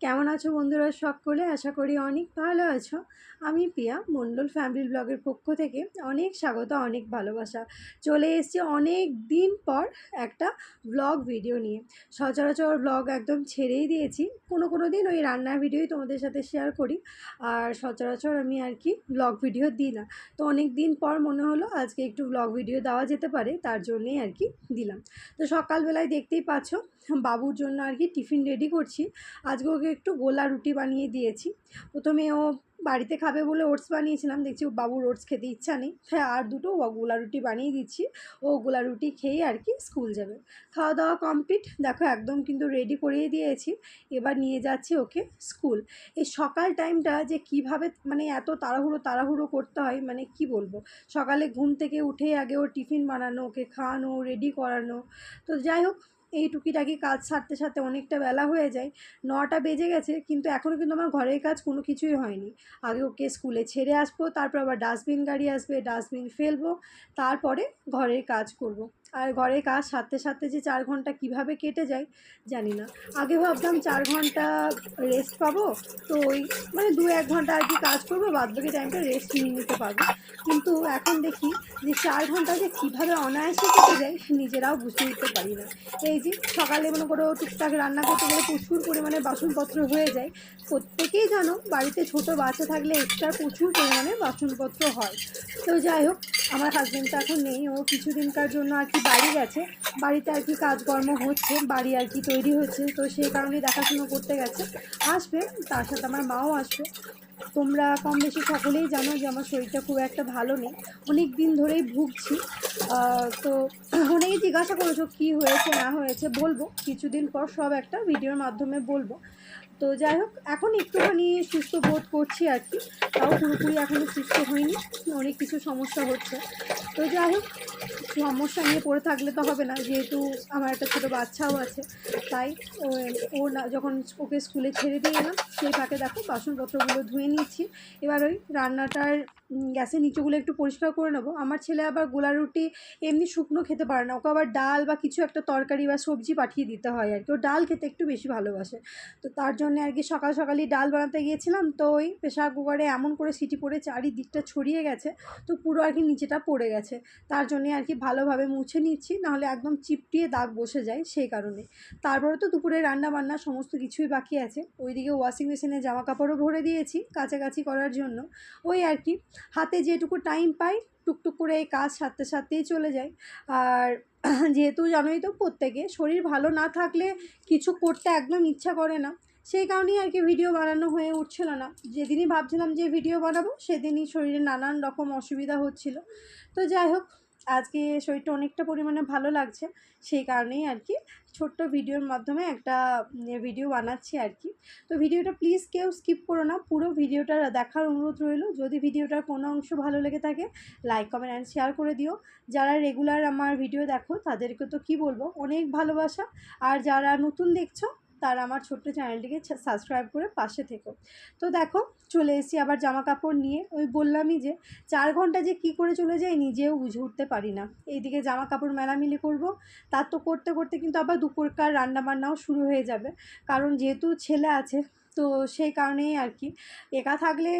কেমন আছো বন্ধুরা সকলে? আশা করি অনেক ভালো আছো। আমি প্রিয়া মণ্ডল ফ্যামিলি ব্লগের পক্ষ থেকে অনেক স্বাগত, অনেক ভালোবাসা। চলে এসেছি অনেক দিন পর একটা ব্লগ ভিডিও নিয়ে। সচরাচর ব্লগ একদম ছেড়েই দিয়েছি, কোনো দিন ওই রান্নার ভিডিওই তোমাদের সাথে শেয়ার করি, আর সচরাচর আমি আর কি ব্লগ ভিডিও দিই না। তো অনেক দিন পর মনে হলো আজকে একটু ব্লগ ভিডিও দেওয়া যেতে পারে, তার জন্যেই আর কি দিলাম। তো সকালবেলায় দেখতেই পাচ্ছ বাবুর জন্য আর কি টিফিন রেডি করছি। আজকে ওকে একটু গোলা রুটি বানিয়ে দিয়েছি। প্রথমে ও বাড়িতে খাবে বলে ওটস বানিয়েছিলাম, দেখছি ও বাবুর ওটস খেতে ইচ্ছা নেই, হ্যাঁ আর দুটো গোলা রুটি বানিয়ে দিচ্ছি। ও গোলা রুটি খেয়েই আর কি স্কুল যাবে। খাওয়া দাওয়া কমপ্লিট, দেখো একদম কিন্তু রেডি করিয়ে দিয়েছি। এবার নিয়ে যাচ্ছি ওকে স্কুল। এই সকাল টাইমটা যে কিভাবে মানে এত তাড়াহুড়ো করতে হয়, মানে কি বলবো। সকালে ঘুম থেকে উঠে আগে ওর টিফিন বানানো, ওকে খাওয়ানো, রেডি করানো। তো যাই হোক, এই টুকিটাকি কাজ সারতে সারতে অনেকটা বেলা হয়ে যায়। 9টা বেজে গেছে, কিন্তু এখনও কিন্তু আমার ঘরের কাজ কোনো কিছুই হয়নি। আগে ওকে স্কুলে ছেড়ে আসবো, তারপর আবার ডাস্টবিন গাড়ি আসবে, ডাস্টবিন ফেলবো, তারপরে ঘরের কাজ করব। আর ঘরের কাজ সারতে সারতে যে 4 ঘন্টা কিভাবে কেটে যায় জানি না। আগে ভাবতাম 4 ঘন্টা রেস্ট পাবো, তো ওই মানে 2-1 ঘন্টা আর কি কাজ করবো, বাদবাকি টাইমটা রেস্ট নিয়ে নিতে পারবো। কিন্তু এখন দেখি যে 4 ঘন্টা যে কীভাবে অনায়াসে কেটে যায় নিজেরাও বুঝতে উঠতে পারি না। এই যে সকালে মনে করো টুকটাক রান্না করতে গেলে প্রচুর পরিমাণে বাসনপত্র হয়ে যায়। প্রত্যেকেই জানো বাড়িতে ছোট বাচ্চা থাকলে এক্সট্রা প্রচুর পরিমাণে বাসনপত্র হয়। তো যাই হোক, আমার হাজব্যান্ড তো এখন নেই, ও কিছুদিনকার জন্য আর কি বাড়ি গেছে। বাড়িতে আর কি কাজকর্ম হচ্ছে, বাড়ি আর কি তৈরি হচ্ছে, তো সেই কারণে দেখাশুনো করতে গেছে। আসবে, তার সাথে আমার মাও আসবে। তোমরা কম বেশি সকলেই জানো যে আমার শরীরটা খুব একটা ভালো নেই, অনেক দিন ধরেই ভুগছি। তো অনেকেই জিজ্ঞাসা করেছো কী হয়েছে না হয়েছে, বলবো কিছুদিন পর সব একটা ভিডিওর মাধ্যমে বলবো। তো যাই হোক, এখন একটুখানি সুস্থ বোধ করছি আর কি, তাও পুরোপুরি এখনও সুস্থ হয়নি, অনেক কিছু সমস্যা হচ্ছে। তো যাই হোক, সমস্যা নিয়ে পড়ে থাকলে তো হবে না, যেহেতু আমার একটা ছোটো বাচ্চাও আছে। তাই ও না যখন ওকে স্কুলে ছেড়ে দিয়ে এলাম, সেই ফাঁকে দেখো বাসনপত্রগুলো ধুয়ে নিচ্ছি। এবার ওই রান্নাটার গ্যাসের নিচেগুলো একটু পরিষ্কার করে নেবো। আমার ছেলে আবার গোলা রুটি এমনি শুকনো খেতে পারে না, ওকে আবার ডাল বা কিছু একটা তরকারি বা সবজি পাঠিয়ে দিতে হয় আর কি, ও ডাল খেতে একটু বেশি ভালোবাসে। তো তার জন্যে আর কি সকালই ডাল বানাতে গিয়েছিলাম, তো ওই প্রেশার কুকারে এমন করে সিটি পড়ে চারিদিকটা ছড়িয়ে গেছে, তো পুরো আর কি নিচেটা পড়ে গেছে। তার জন্যে আর কি ভালোভাবে মুছে নিচ্ছি, নাহলে একদম চিপটিয়ে দাগ বসে যায়, সেই কারণে। তারপরে তো দুপুরে রান্না বান্না সমস্ত কিছুই বাকি আছে। ওইদিকে ওয়াশিং মেশিনে জামা কাপড়ও ভরে দিয়েছি কাচাকাচি করার জন্য। ওই আর কি হাতে যেটুকু টাইম পাই টুকটুক করে এই কাজ সারতে সারতেই চলে যায়। আর যেহেতু জানোই তো, প্রত্যেকে শরীর ভালো না থাকলে কিছু করতে একদম ইচ্ছা করে না, সেই কারণেই আর কি ভিডিও বানানো হয়ে উঠছিল না। যেদিনই ভাবছিলাম যে ভিডিও বানাবো, সেদিনই শরীরে নানান রকম অসুবিধা হচ্ছিল। তো যাই হোক, আজকে শরীরটা অনেকটা পরিমাণে ভালো লাগছে, সেই কারণেই আর কি ছোট্ট ভিডিওর মাধ্যমে একটা ভিডিও বানাচ্ছি আর কি। তো ভিডিওটা প্লিজ কেউ স্কিপ করো না, পুরো ভিডিওটা দেখার অনুরোধ রইল। যদি ভিডিওটার কোনো অংশ ভালো লেগে থাকে, লাইক কমেন্ট অ্যান্ড শেয়ার করে দিও। যারা রেগুলার আমার ভিডিও দেখো তাদেরকে তো কি বলবো, অনেক ভালোবাসা। আর যারা নতুন দেখছো, তারা আমার ছোট্ট চ্যানেলটিকে সাবস্ক্রাইব করে পাশে থেকো। তো দেখো, চলে এসেছি আবার জামা কাপড় নিয়ে। ওই বললামই যে 4 ঘন্টা যে কি করে চলে যায় নিজেও বুঝে উঠতে পারি না। এইদিকে জামা কাপড় মেলামেলি করব, তার তো করতে করতে কিন্তু আবার দুপুরকার রান্নাবান্নাও শুরু হয়ে যাবে। কারণ যেহেতু ছেলে আছে, তো সেই কারণেই আর কি। একা থাকলে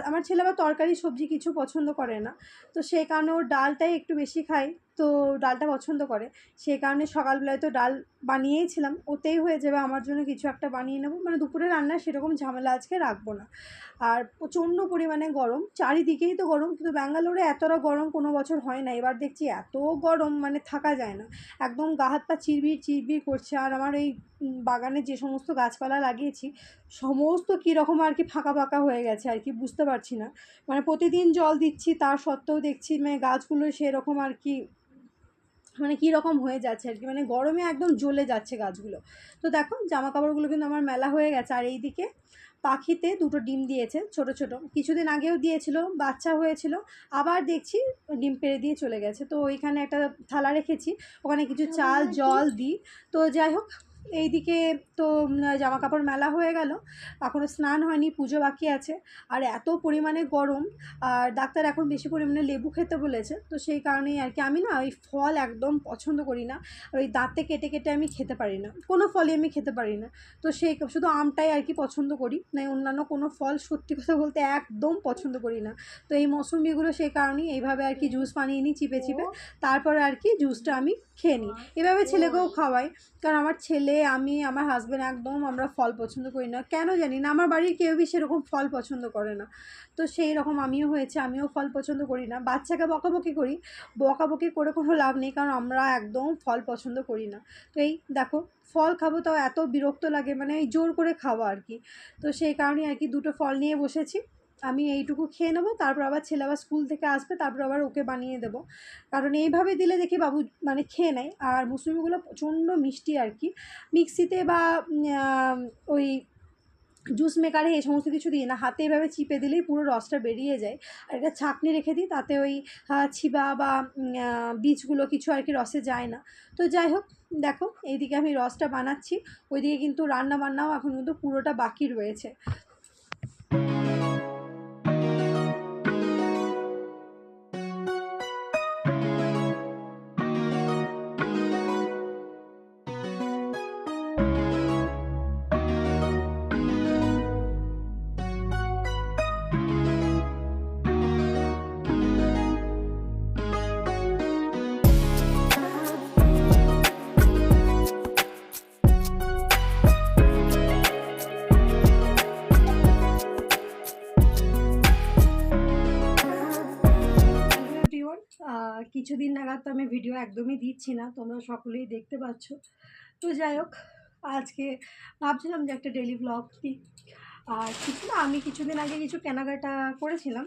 আমার ছেলে আবার তরকারি সবজি কিছু পছন্দ করে না, তো সেই কারণে ওর ডালটাই একটু বেশি খায়, তো ডালটা পছন্দ করে। সেই কারণে সকালবেলায় তো ডাল বানিয়েইছিলাম, ওতেই হয়ে যাবে, আমার জন্য কিছু একটা বানিয়ে নেবো, মানে দুপুরে রান্নার সেরকম ঝামেলা আজকে রাখবো না। আর প্রচণ্ড পরিমাণে গরম, চারিদিকেই তো গরম, কিন্তু ব্যাঙ্গালোরে এতটা গরম কোনো বছর হয় না, এবার দেখছি এত গরম মানে থাকা যায় না, একদম গা হাত পা চিরবির করছে। আর আমার এই বাগানে যে সমস্ত গাছপালা লাগিয়েছি, সমস্ত কীরকম আর কি ফাঁকা ফাঁকা হয়ে গেছে আর কি, বুঝতে পারছি না। মানে প্রতিদিন জল দিচ্ছি, তার সত্ত্বেও দেখছি মানে গাছগুলো সেরকম আর কি, মানে কীরকম হয়ে যাচ্ছে আর কি, মানে গরমে একদম জ্বলে যাচ্ছে গাছগুলো। তো দেখো জামা কাপড়গুলো কিন্তু আমার মেলা হয়ে গেছে। আর এইদিকে পাখিতে 2টো ডিম দিয়েছে, ছোট ছোট, কিছুদিন আগেও দিয়েছিল, বাচ্চা হয়েছিল, আবার দেখছি ডিম পেড়ে দিয়ে চলে গেছে। তো ওইখানে একটা থালা রেখেছি, ওখানে কিছু চাল জল দিই। তো যাই হোক, এইদিকে তো জামা কাপড় মেলা হয়ে গেল, এখনও স্নান হয়নি, পুজো বাকি আছে। আর এত পরিমাণে গরম, আর ডাক্তার এখন বেশি পরিমাণে লেবু খেতে বলেছে, তো সেই কারণেই আর কি আমি না ওই ফল একদম পছন্দ করি না। আর ওই দাঁতে কেটে কেটে আমি খেতে পারি না, কোনো ফলই আমি খেতে পারি না। তো সেই শুধু আমটাই আর কি পছন্দ করি, না অন্যান্য কোনো ফল সত্যি কথা বলতে একদম পছন্দ করি না। তো এই মৌসুমিগুলো সেই কারণেই এইভাবে আর কি জুস বানিয়ে নিই চিপে চিপে, তারপরে আর কি জুসটা আমি খেয়ে নিই। এভাবে ছেলেকেও খাওয়াই, কারণ আমার ছেলে, আমি, আমার হাজব্যান্ড একদম আমরা ফল পছন্দ করি না, কেন জানি না। আমার বাড়ির কেউই সেরকম ফল পছন্দ করে না, তো সেই রকম আমিও হয়েছে, আমিও ফল পছন্দ করি না। বাচ্চাকে বকাবকি করি, বকাবকি করে কোনো লাভ নেই, কারণ আমরা একদম ফল পছন্দ করি না। তো এই দেখো ফল খাবো তাও এত বিরক্ত লাগে, মানে এই জোর করে খাওয়া আর কি। তো সেই কারণে আর কি দুটো ফল নিয়ে বসেছি, আমি এইটুকু খেয়ে নেবো, তারপর আবার ছেলে আবার স্কুল থেকে আসবে, তারপর আবার ওকে বানিয়ে দেবো। কারণ এইভাবে দিলে দেখি বাবু মানে খেয়ে নেয়। আর মুসুমিগুলো প্রচণ্ড মিষ্টি আর কি, মিক্সিতে বা ওই জুস মেকারে এই সমস্ত কিছু দিই না, হাতে এভাবে চিপে দিলেই পুরো রসটা বেরিয়ে যায়। আর এটা ছাঁকনি রেখে দিই, তাতে ওই ছিবা বা বীজগুলো কিছু আর কি রসে যায় না। তো যাই হোক, দেখো এইদিকে আমি রসটা বানাচ্ছি, ওইদিকে কিন্তু রান্না বান্নাও এখন কিন্তু পুরোটা বাকি রয়েছে। এভরিওয়ান, কিছুদিন নাগাদ তো আমি ভিডিও একদমই দিচ্ছি না, তোমরা সকলেই দেখতে পাচ্ছ। তো যাই হোক, আজকে ভাবছিলাম যে একটা ডেইলি ব্লগ দিই। আর কিছু না, আমি কিছুদিন আগে কিছু কেনাকাটা করেছিলাম,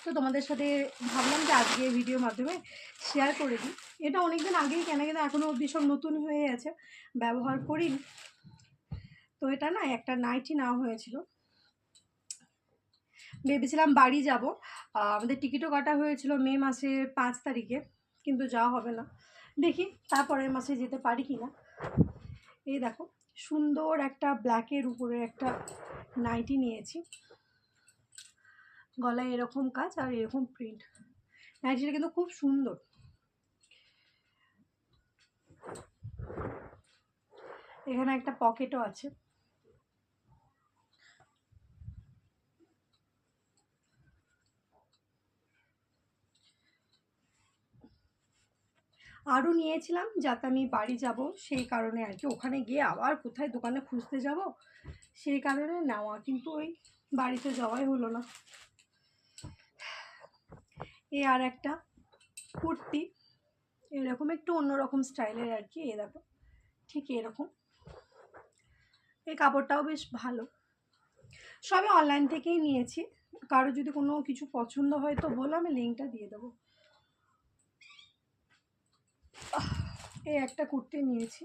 তো তোমাদের সাথে ভাবলাম যে আজকে ভিডিওর মাধ্যমে শেয়ার করে দিই। এটা অনেক দিন আগেই কেনা, কিন্তু এখনও অবধি সব নতুন হয়ে আছে, ব্যবহার করিনি। তো এটা না একটা নাইটি নেওয়া হয়েছিল, ভেবেছিলাম বাড়ি যাব, আমাদের টিকিটও কাটা হয়েছিল মে মাসের 5 তারিখে, কিন্তু যাওয়া হবে না, দেখি তারপরের মাসে যেতে পারি কি না। এই দেখো সুন্দর একটা ব্ল্যাকের উপরে একটা নাইটি নিয়েছি, গলায় এরকম কাজ আর এরকম প্রিন্ট। নাইটিটা কিন্তু খুব সুন্দর, এখানে একটা পকেটও আছে। আরও নিয়েছিলাম যাতে আমি বাড়ি যাব, সেই কারণে আর কি, ওখানে গিয়ে আবার কোথায় দোকানে খুঁজতে যাব, সেই কারণে নেওয়া, কিন্তু ওই বাড়িতে যাওয়াই হলো না। এই আর একটা কুর্তি, এরকম একটু অন্যরকম স্টাইলের আর কি, এই দেখো ঠিক এরকম, এই কাপড়টাও বেশ ভালো, সবই অনলাইন থেকেই নিয়েছি। কারো যদি কোনো কিছু পছন্দ হয় তো বলো, আমি লিঙ্কটা দিয়ে দেবো। এই একটা কুর্তি নিয়েছি,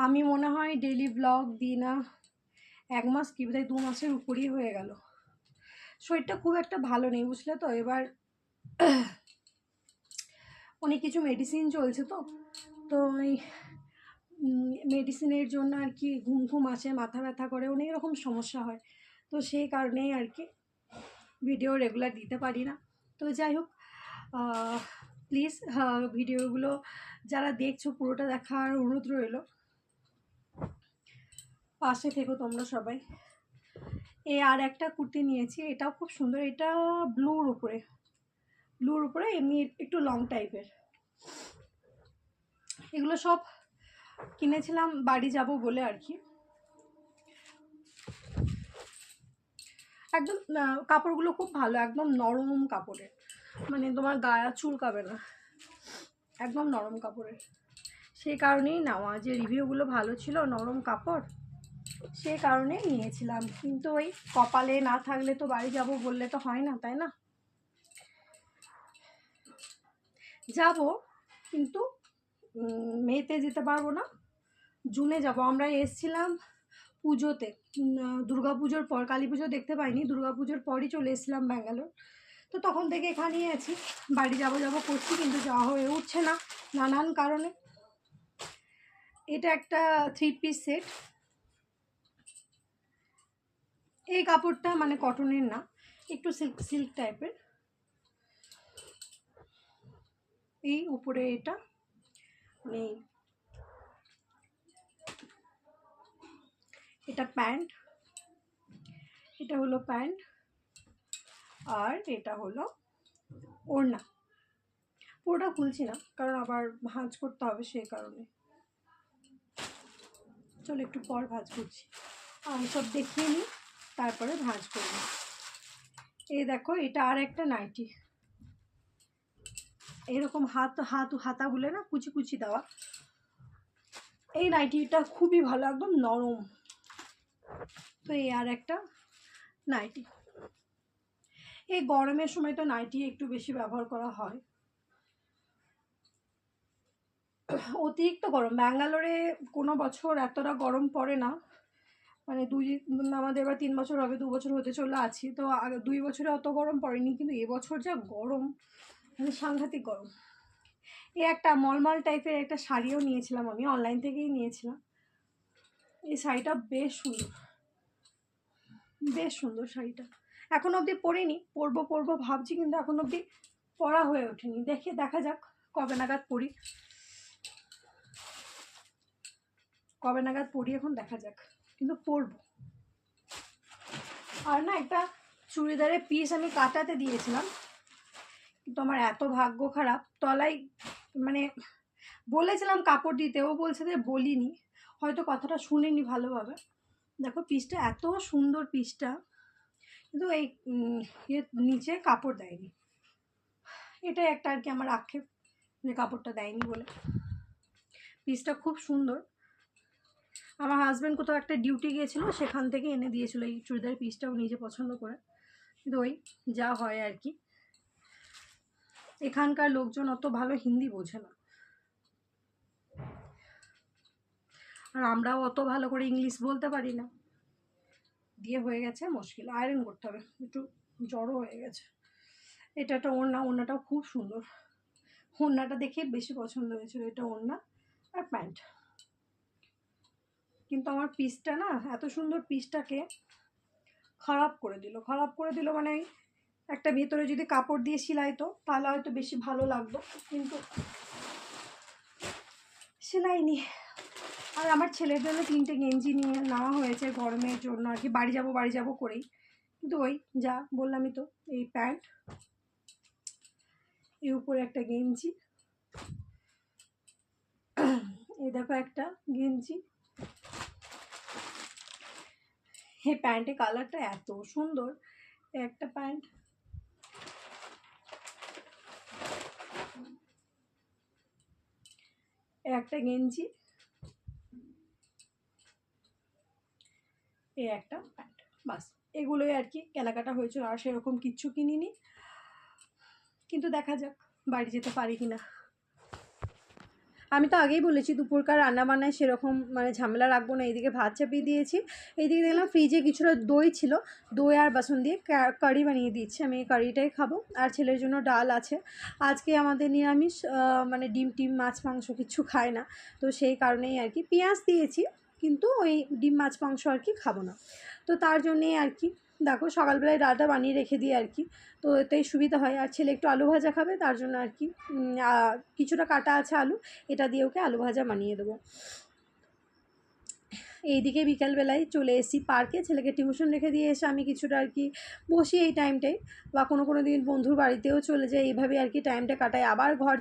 আমি মনে হয় ডেইলি ব্লগ দিই না 1 মাস কি বোধহয় 2 মাসের উপরই হয়ে গেল। শরীরটা খুব একটা ভালো নেই বুঝলে তো, এবার অনেক কিছু মেডিসিন চলছে, তো তো ওই মেডিসিনের জন্য আর কি ঘুম ঘুম আসে, মাথা ব্যথা করে, অনেক রকম সমস্যা হয়। তো সেই কারণেই আর কি ভিডিও রেগুলার দিতে পারি না। তো যাই হোক, প্লিজ ভিডিওগুলো যারা দেখছো পুরোটা দেখার অনুরোধ রইল, পাশে থেকো তোমরা সবাই। এই আর একটা কুর্তি নিয়েছি, এটাও খুব সুন্দর, এটা ব্লুর উপরে এমনি একটু লং টাইপের। এগুলো সব কিনেছিলাম বাড়ি যাব বলে আর কি। একদম কাপড়গুলো খুব ভালো, একদম নরম কাপড়ের, মানে তোমার গায়ে চুলকাবে না, একদম নরম কাপড়ের। সেই কারণেই নেওয়া, যে রিভিউগুলো ভালো ছিল, নরম কাপড়, সেই কারণেই নিয়েছিলাম। কিন্তু ওই কপালে না থাকলে তো বাড়ি যাব বললে তো হয় না, তাই না? যাব, কিন্তু মেতে যেতে পারবো না, জুনে যাব। আমরা এসেছিলাম পুজোতে, দুর্গা পুজোর পর, কালী পুজো দেখতে পাইনি, দুর্গা পুজোর পরই চলে এসেছিলাম ব্যাঙ্গালোর। তো তখন থেকে এখানেই আছি, বাড়ি যাব করছি, কিন্তু যাওয়া হয়ে উঠছে না নানান কারণে। এটা একটা 3 পিস সেট। এই কাপড়টা মানে কটনের না, একটু সিল্ক সিল্ক টাইপের। এই উপরে এটা মানে এটা প্যান্ট, এটা হলো প্যান্ট, আর এটা হলো ওড়না। পুরোটা খুলছি না কারণ আবার ভাঁজ করতে হবে, সেই কারণে। চলো একটু পর ভাঁজ করছি, আমি সব দেখিয়ে নিই তারপরে ভাঁজ করব। এই দেখো, এটা আর একটা নাইটি, এরকম হাতাগুলো না কুচি কুচি দেওয়া। এই নাইটিটা খুবই ভালো, একদম নরম। তো এই আর একটা নাইটি। এই গরমের সময় তো নাইটি একটু বেশি ব্যবহার করা হয়। অতিরিক্ত গরম, ব্যাঙ্গালোরে কোনো বছর এতটা গরম পড়ে না, মানে আমাদের এবার 3 বছর হবে, 2 বছর হতে চলে আছি, তো 2 বছরে অত গরম পড়েনি, কিন্তু এবছর যা গরম, মানে সাংঘাতিক গরম। এই একটা মলমল টাইপের একটা শাড়িও নিয়েছিলাম, আমি অনলাইন থেকেই নিয়েছিলাম। এই শাড়িটা বেশ সুন্দর, বেশ সুন্দর শাড়িটা। এখন অবধি পরিনি, পরবো ভাবছি, কিন্তু এখন অবধি পরা হয়ে ওঠেনি। দেখা যাক কবে নাগাদ পরি, এখন দেখা যাক, কিন্তু পরবো। আর না, একটা চুড়িদারের পিস আমি কাটাতে দিয়েছিলাম, কিন্তু আমার এত ভাগ্য খারাপ, তলায় মানে বলেছিলাম কাপড় দিতে, ও বলছে যে বলিনি, হয়তো কথাটা শুনিনি ভালোভাবে। দেখো পিসটা এত সুন্দর, পিসটা কিন্তু এই নিচে কাপড় দেয়নি। এটাই একটা আর কি আমার আক্ষেপ, যে কাপড়টা দেয়নি বলে। পিসটা খুব সুন্দর, আমার হাজব্যান্ড কোথাও একটা ডিউটি গিয়েছিল, সেখান থেকে এনে দিয়েছিল এই চুড়িদারের পিসটাও নিজে পছন্দ করে। কিন্তু ওই যা হয় আর কি, এখানকার লোকজন অত ভালো হিন্দি বোঝে না, আর আমরাও অত ভালো করে ইংলিশ বলতে পারি না। দিয়ে হয়ে গেছে মুশকিল, আয়রন করতে হবে, একটু জড়ো হয়ে গেছে। এটা একটা ওড়না, ওড়নাটাও খুব সুন্দর, ওড়নাটা দেখে বেশি পছন্দ হয়েছিল। এটা ওড়না আর প্যান্ট। কিন্তু আমার পিসটা না, এত সুন্দর পিসটাকে খারাপ করে দিল মানে একটা ভেতরে যদি কাপড় দিয়ে সেলাইতো তাহলে হয়তো বেশি ভালো লাগতো, কিন্তু সেলাইনি। আর আমার ছেলের জন্য 3টে গেঞ্জি নিয়ে নেওয়া হয়েছে গরমের জন্য আর কি, বাড়ি যাব করেই। কিন্তু ওই যা বললামই তো, এই প্যান্ট, এর উপরে একটা গেঞ্জি, এই দেখো একটা গেঞ্জি। এই প্যান্টের কালারটা এত সুন্দর, একটা প্যান্ট, একটা গেঞ্জি, এই একটা প্যান্ট, বাস এগুলোই আর কি কেনাকাটা হয়েছিল। আর সেরকম কিচ্ছু কিনিনি, কিন্তু দেখা যাক বাড়ি যেতে পারি কিনা। আমি তো আগেই বলেছি দুপুরকার রান্নাবান্নায় সেরকম মানে ঝামেলা রাখবো না। এইদিকে ভাত চাপিয়ে দিয়েছি, এইদিকে দেখলাম ফ্রিজে কিছুটা দই ছিল, দই আর বাসন দিয়ে কারি বানিয়ে দিচ্ছি, আমি এই কারিটাই খাবো। আর ছেলের জন্য ডাল আছে। আজকে আমাদের নিরামিষ, মানে ডিম টিম মাছ মাংস কিছু খায় না, তো সেই কারণেই আর কি পেঁয়াজ দিয়েছি, কিন্তু ওই ডিম মাছ মাংস আর কি খাবো না। তো তার জন্যেই আর কি দেখো সকালবেলায় ডালটা বানিয়ে রেখে দিই আর কি, তো এতেই সুবিধা হয়। আর ছেলে একটু আলু ভাজা খাবে, তার জন্য আর কি কিছুটা কাটা আছে আলু, এটা দিয়ে ওকে আলু ভাজা বানিয়ে দেবো। এইদিকে বিকালবেলায় চলে এসেছি পার্কে, ছেলেকে টিউশন রেখে দিয়ে এসে আমি কিছুটা আর কি বসি এই টাইমটাই, বা কোনো দিন বন্ধুর বাড়িতেও চলে যাই, এইভাবে আর কি টাইমটা কাটাই। আবার ঘর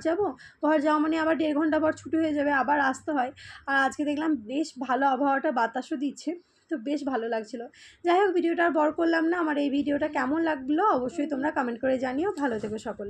যাওয়া মানে আবার 1.5 ঘন্টা পর ছুটি হয়ে যাবে, আবার আসতে হয়। আর আজকে দেখলাম বেশ ভালো আবহাওয়াটা, বাতাসও দিচ্ছে, তো বেশ ভালো লাগছিলো। যাই হোক, ভিডিওটা আর বড় করলাম না। আমার এই ভিডিওটা কেমন লাগলো অবশ্যই তোমরা কমেন্ট করে জানিও। ভালো থেকো সকলে।